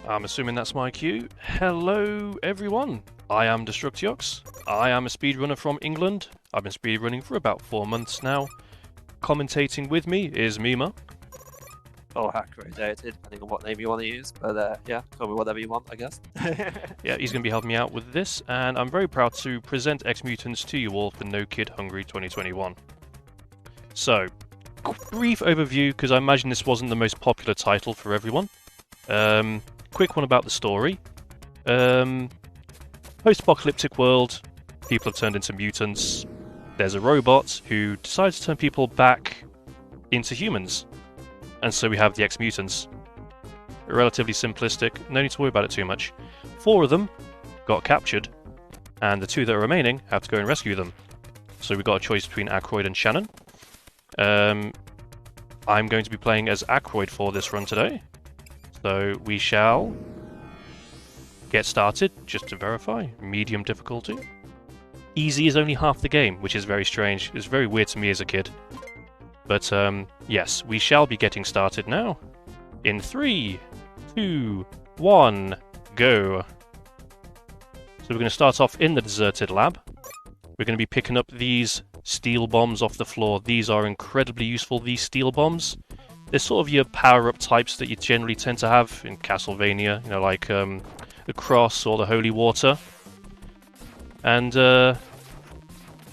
I'm assuming that's my cue. Hello, everyone. I am Destructiox. I am a speedrunner from England. I've been speedrunning for about 4 months now. Commentating with me is Mima. Or hacker dated, depending on what name you want to use. But yeah, call me whatever you want, I guess. Yeah, he's going to be helping me out with this, and I'm very proud to present Ex-Mutants to you all for No Kid Hungry 2021. So, brief overview, because I imagine this wasn't the most popular title for everyone. Quick one about the story. Post-apocalyptic world, people have turned into mutants. There's a robot who decides to turn people back into humans. And so we have the Ex-Mutants. Relatively simplistic, no need to worry about it too much. 4 of them got captured, and the 2 that are remaining have to go and rescue them. So we've got a choice between Aykroyd and Shannon. I'm going to be playing as Aykroyd for this run today. So we shall get started, just to verify. Medium difficulty. Easy is only half the game, which is very strange. It's very weird to me as a kid. But yes, we shall be getting started now. In 3, 2, 1, go. So we're going to start off in the deserted lab. We're going to be picking up these steel bombs off the floor. These are incredibly useful, these steel bombs. They're sort of your power-up types that you generally tend to have in Castlevania, you know, like the cross or the holy water. And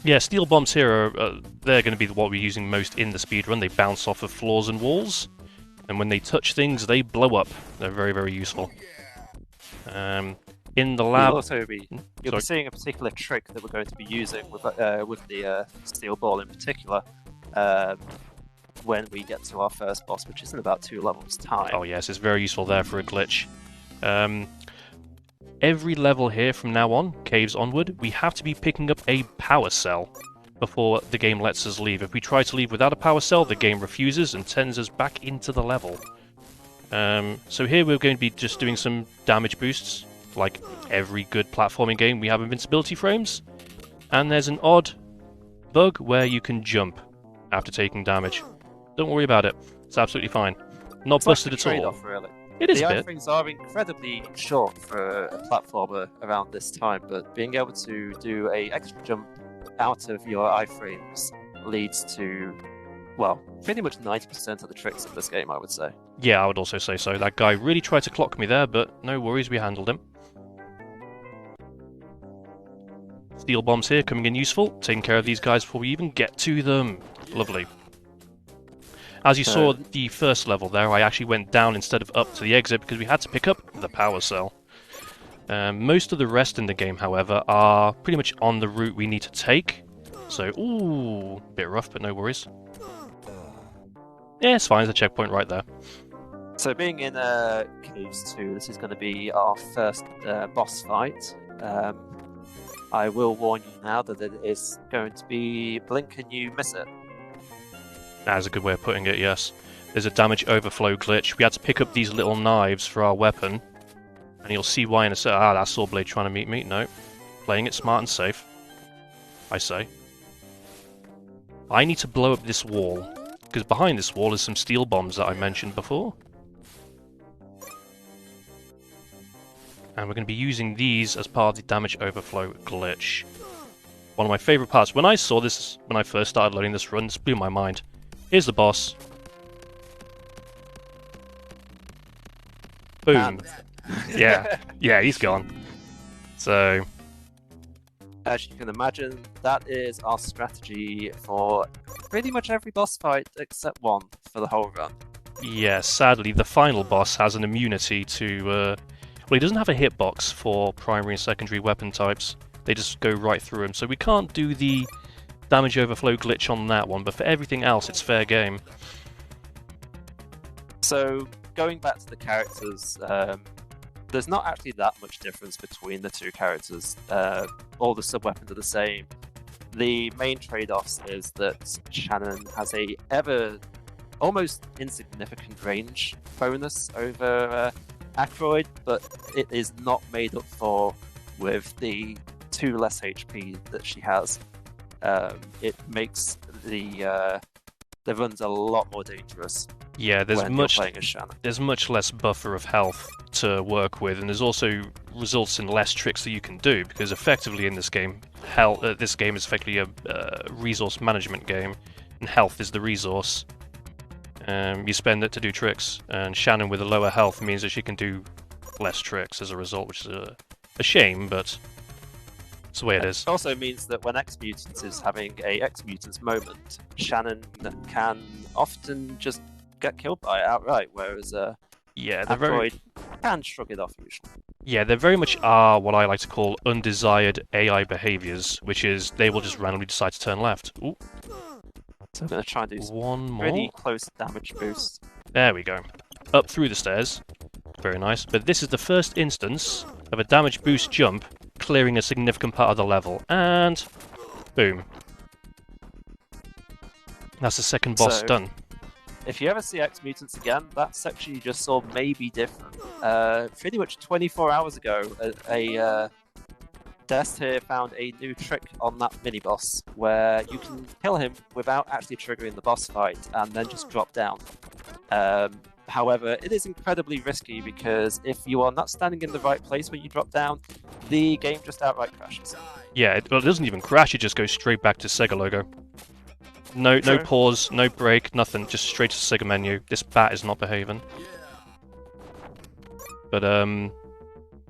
yeah, steel bombs here are they're going to be what we're using most in the speedrun. They bounce off of floors and walls, and when they touch things, they blow up. They're very, very useful. In the lab, you'll be seeing a particular trick that we're going to be using with the steel ball in particular. When we get to our first boss, which is in about 2 levels' time. Oh yes, it's very useful there for a glitch. Every level here from now on, caves onward, we have to be picking up a power cell before the game lets us leave. If we try to leave without a power cell, the game refuses and sends us back into the level. So here we're going to be just doing some damage boosts. Like every good platforming game, we have invincibility frames. And there's an odd bug where you can jump after taking damage. Don't worry about it. It's absolutely fine. Not It's busted like at all. Really. It is the a bit. iframes are incredibly short for a platformer around this time, but being able to do a extra jump out of your iframes leads to, well, pretty much 90% of the tricks in this game, I would say. Yeah, I would also say so. That guy really tried to clock me there, but no worries, we handled him. Steel bombs here, coming in useful. Taking care of these guys before we even get to them. Lovely. As you saw the first level there, I actually went down instead of up to the exit because we had to pick up the power cell. Most of the rest in the game, however, are pretty much on the route we need to take. So, ooh, bit rough, but no worries. Yeah, it's fine, there's a checkpoint right there. So being in Caves 2, this is going to be our first boss fight. I will warn you now that it is going to be blink and you miss it. That's a good way of putting it, yes. There's a damage overflow glitch. We had to pick up these little knives for our weapon. And you'll see why in a sec. Ah, that's Saw Blade trying to meet me. No. Playing it smart and safe, I say. I need to blow up this wall, because behind this wall is some steel bombs that I mentioned before. And we're going to be using these as part of the damage overflow glitch. One of my favourite parts. When I saw this, when I first started learning this run, this blew my mind. Here's the boss. Boom. Yeah, he's gone. So, as you can imagine, that is our strategy for pretty much every boss fight except one for the whole run. Yeah, sadly, the final boss has an immunity to... well, he doesn't have a hitbox for primary and secondary weapon types. They just go right through him, so we can't do the damage overflow glitch on that one, but for everything else, it's fair game. So, going back to the characters, there's not actually that much difference between the 2 characters. All the sub-weapons are the same. The main trade-offs is that Shannon has a almost insignificant range bonus over Aykroyd, but it is not made up for with the 2 less HP that she has. It makes the runs a lot more dangerous. Yeah, when you're playing as Shannon. there's much less buffer of health to work with, and there's also results in less tricks that you can do, because effectively in this game, this game is effectively a resource management game, and health is the resource. You spend it to do tricks, and Shannon with a lower health means that she can do less tricks as a result, which is a shame, but it's the way it is. It also means that when Ex-Mutants is having a Ex-Mutants moment, Shannon can often just get killed by it outright, whereas yeah, Aykroyd can shrug it off usually. Yeah, they very much are what I like to call undesired AI behaviors, which is they will just randomly decide to turn left. Ooh. So I'm going to try and do One more. pretty close damage boost. There we go. Up through the stairs. Very nice. But this is the first instance of a damage boost jump clearing a significant part of the level. And boom. That's the second boss done. If you ever see Ex-Mutants again, that section you just saw may be different. Pretty much 24 hours ago, Dest here found a new trick on that mini-boss, where you can kill him without actually triggering the boss fight, and then just drop down. However, it is incredibly risky, because if you are not standing in the right place when you drop down, the game just outright crashes. Yeah, it doesn't even crash, it just goes straight back to Sega logo. No pause, no break, nothing. Just straight to the Sega menu. This bat is not behaving. But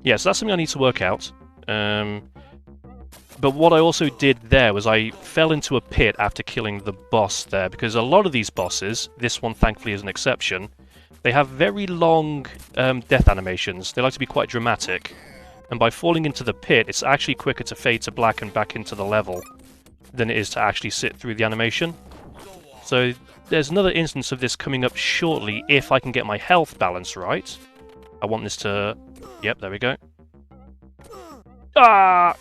yeah, so that's something I need to work out. But what I also did there was I fell into a pit after killing the boss there, because a lot of these bosses, this one thankfully is an exception, they have very long death animations. They like to be quite dramatic. And by falling into the pit, it's actually quicker to fade to black and back into the level than it is to actually sit through the animation. So there's another instance of this coming up shortly if I can get my health balance right. I want this to... Yep, there we go. Ah!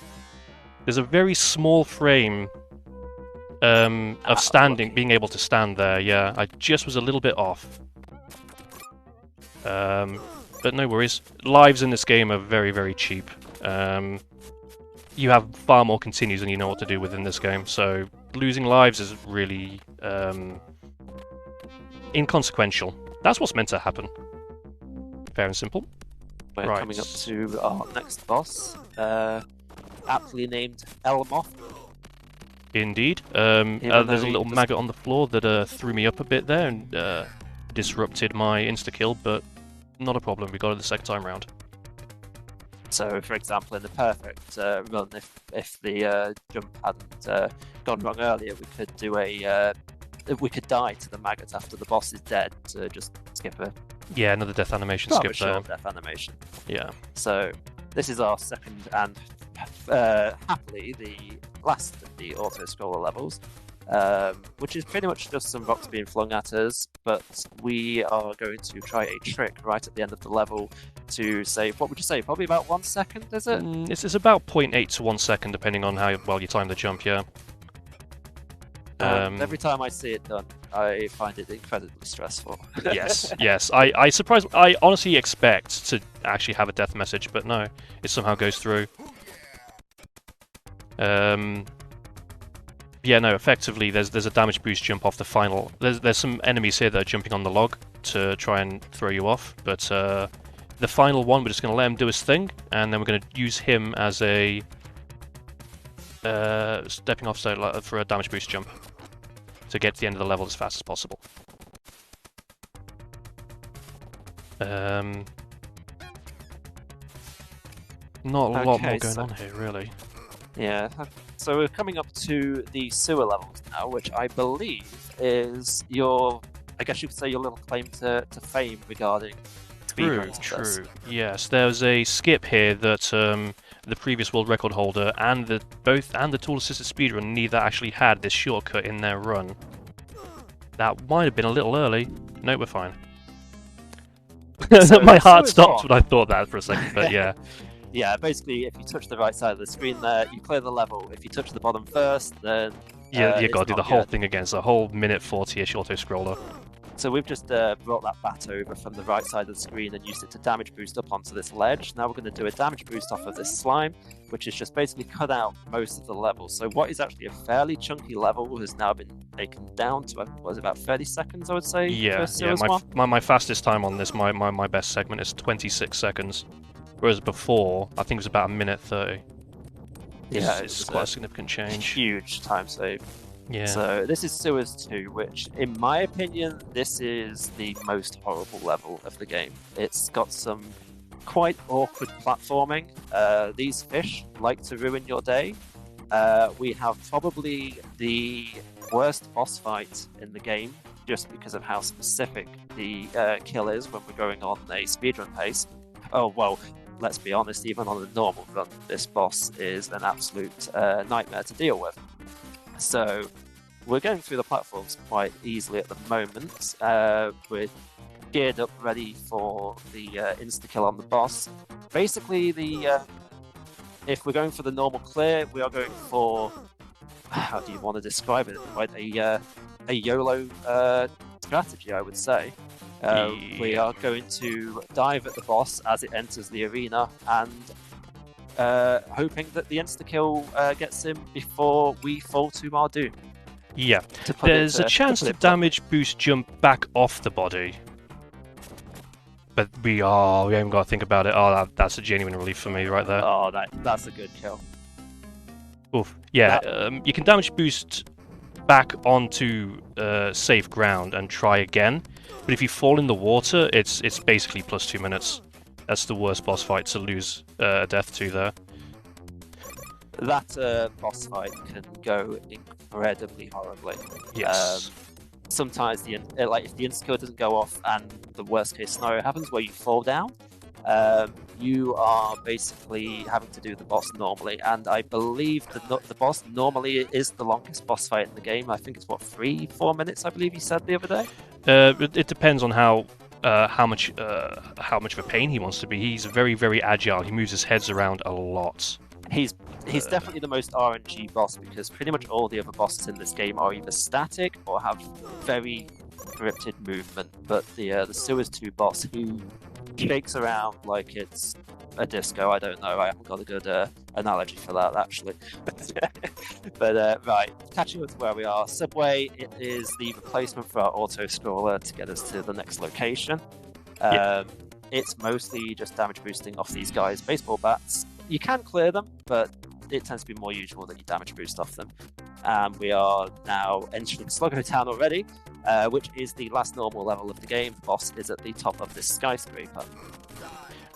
There's a very small frame of standing, being able to stand there, yeah. I just was a little bit off. But no worries. Lives in this game are very, very cheap. You have far more continues than you know what to do within this game, so losing lives is really inconsequential. That's what's meant to happen. Fair and simple. We're coming up to our next boss, aptly named Elmoth. Indeed. There's a little maggot on the floor that threw me up a bit there and disrupted my insta-kill, but not a problem, we got it the second time round. So, for example, in the perfect run, if the jump hadn't gone wrong earlier, we could do we could die to the maggot after the boss is dead to just skip a... Yeah, another death animation skip there. Short death animation. Yeah. So, this is our second and happily the last of the auto-scroller levels, which is pretty much just some rocks being flung at us, but we are going to try a trick right at the end of the level to save, what would you say, probably about 1 second, is it? It's about 0.8 to 1 second, depending on how well you time the jump, yeah. Every time I see it done, I find it incredibly stressful. Yes. I honestly expect to actually have a death message, but no, it somehow goes through. Yeah, no, effectively there's a damage boost jump off the final. There's some enemies here that are jumping on the log to try and throw you off, but the final one, we're just going to let him do his thing, and then we're going to use him as a stepping off stone for a damage boost jump to get to the end of the level as fast as possible. Not a lot more going on here, really. Yeah, so we're coming up to the sewer levels now, which I believe is your, I guess you could say, your little claim to fame regarding speedruns. True. Yes, there's a skip here that the previous world record holder and the tool assisted speedrun neither actually had this shortcut in their run. That might have been a little early. No, we're fine. So my heart stopped when I thought that for a second, but yeah. Yeah, basically, if you touch the right side of the screen there, you clear the level. If you touch the bottom first, then... Yeah, you gotta do the whole thing again. It's a whole minute 40-ish auto-scroller. So we've just brought that bat over from the right side of the screen and used it to damage boost up onto this ledge. Now we're going to do a damage boost off of this slime, which is just basically cut out most of the level. So what is actually a fairly chunky level has now been taken down to, what was it, about 30 seconds, I would say? Yeah, my fastest time on this, my best segment is 26 seconds. Whereas before, I think it was about 1:30. Yeah, it's quite a significant change. Huge time save. Yeah. So this is Sewers 2, which, in my opinion, this is the most horrible level of the game. It's got some quite awkward platforming. These fish like to ruin your day. We have probably the worst boss fight in the game, just because of how specific the kill is when we're going on a speedrun pace. Oh, well, let's be honest, even on a normal run, this boss is an absolute nightmare to deal with. So we're going through the platforms quite easily at the moment. We're geared up, ready for the insta-kill on the boss. Basically, if we're going for the normal clear, we are going for, how do you want to describe it? Quite a YOLO strategy, I would say. We are going to dive at the boss as it enters the arena and hoping that the insta-kill gets him before we fall to our doom. Yeah, there's a chance to damage boost jump back off the body. But we haven't got to think about it. Oh, that's a genuine relief for me right there. Oh, that's a good kill. Oof. Yeah, you can damage boost back onto safe ground and try again. But if you fall in the water, it's basically plus 2 minutes. That's the worst boss fight to lose a death to there. That boss fight can go incredibly horribly. Yes. Sometimes if the insta-kill doesn't go off and the worst case scenario happens where you fall down, you are basically having to do the boss normally. And I believe the boss normally is the longest boss fight in the game. I think it's 3-4 minutes, I believe you said the other day. It depends on how much of a pain he wants to be. He's very, very agile. He moves his heads around a lot. He's definitely the most RNG boss, because pretty much all the other bosses in this game are either static or have very scripted movement. But the Sewers 2 boss, he shakes around like it's a disco. I don't know. I haven't got a good analogy for that, actually. But right, catching up to where we are. Subway, it is the replacement for our auto-scroller to get us to the next location. It's mostly just damage boosting off these guys' baseball bats. You can clear them, but it tends to be more usual that you damage boost off them. We are now entering Sluggo Town already, which is the last normal level of the game. The boss is at the top of this skyscraper.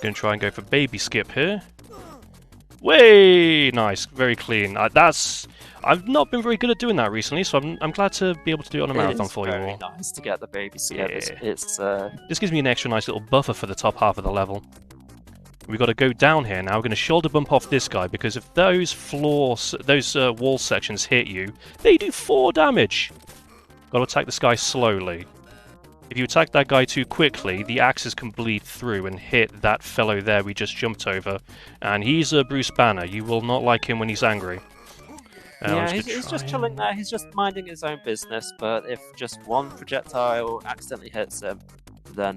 Going to try and go for baby skip here. Way nice, very clean. I've not been very good at doing that recently, so I'm glad to be able to do it on a marathon for you all. It's very nice to get the baby skip. Yeah. This gives me an extra nice little buffer for the top half of the level. We've got to go down here now. We're going to shoulder bump off this guy, because if those wall sections hit you, they do 4 damage. Got to attack this guy slowly. If you attack that guy too quickly, the axes can bleed through and hit that fellow there we just jumped over. And he's Bruce Banner. You will not like him when he's angry. He's just chilling there. He's just minding his own business. But if just one projectile accidentally hits him, then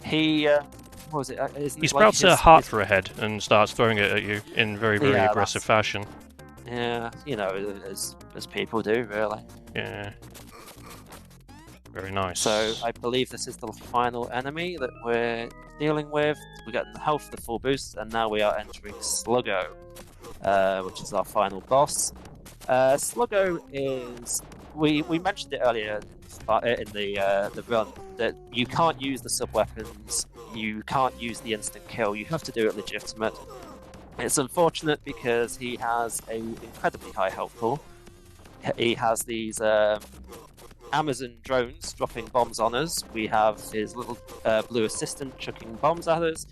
he... what was it? He sprouts a heart for a head and starts throwing it at you in very, very aggressive fashion. Yeah, as people do, really. Yeah. Very nice. So I believe this is the final enemy that we're dealing with. We're getting the health, the full boost, and now we are entering Sluggo, which is our final boss. Sluggo is... We mentioned it earlier in the run, that you can't use the sub-weapons, you can't use the instant kill, you have to do it legitimate. It's unfortunate because he has an incredibly high health pool. He has these Amazon drones dropping bombs on us. We have his little blue assistant chucking bombs at us.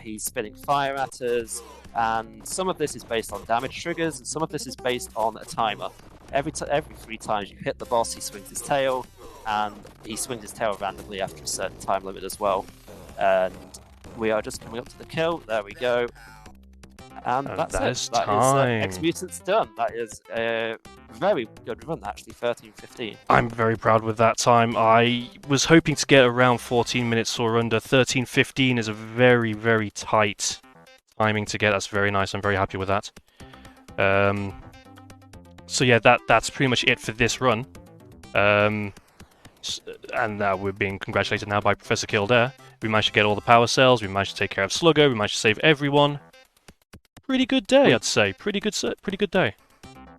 He's spitting fire at us. And some of this is based on damage triggers, and some of this is based on a timer. Every 3 times you hit the boss, he swings his tail, and he swings his tail randomly after a certain time limit as well. And we are just coming up to the kill. There we go. And And that's that it. is That time. is Ex-Mutants done. That is a very good run, actually, 13:15. I'm very proud with that time. I was hoping to get around 14 minutes or under. 13:15 is a very, very tight timing to get. That's very nice. I'm very happy with that. So yeah, that's pretty much it for this run. And we're being congratulated now by Professor Kildare. We managed to get all the power cells. We managed to take care of Sluggo. We managed to save everyone. Pretty good day, I'd say. Pretty good day.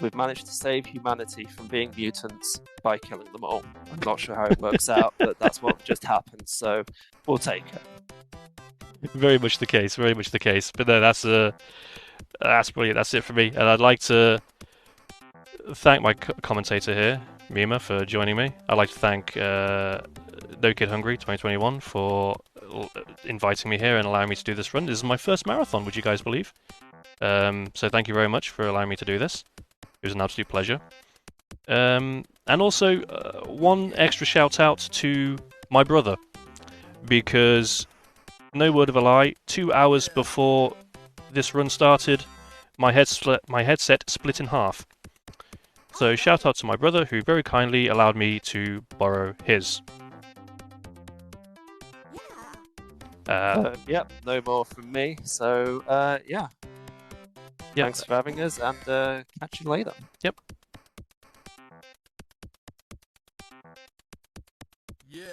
We've managed to save humanity from being mutants by killing them all. I'm not sure how it works out, but that's what just happened, so we'll take it. Very much the case. Very much the case. But no, that's brilliant. That's it for me. And I'd like to thank my commentator here, Mima, for joining me. I'd like to thank No Kid Hungry 2021 for inviting me here and allowing me to do this run. This is my first marathon, would you guys believe? So thank you very much for allowing me to do this. It was an absolute pleasure. And also, one extra shout out to my brother, because no word of a lie, 2 hours before this run started, my headset split in half. So shout out to my brother, who very kindly allowed me to borrow his. Yep, no more from me. So yeah. Yep. Thanks for having us, and catch you later. Yep. Yeah.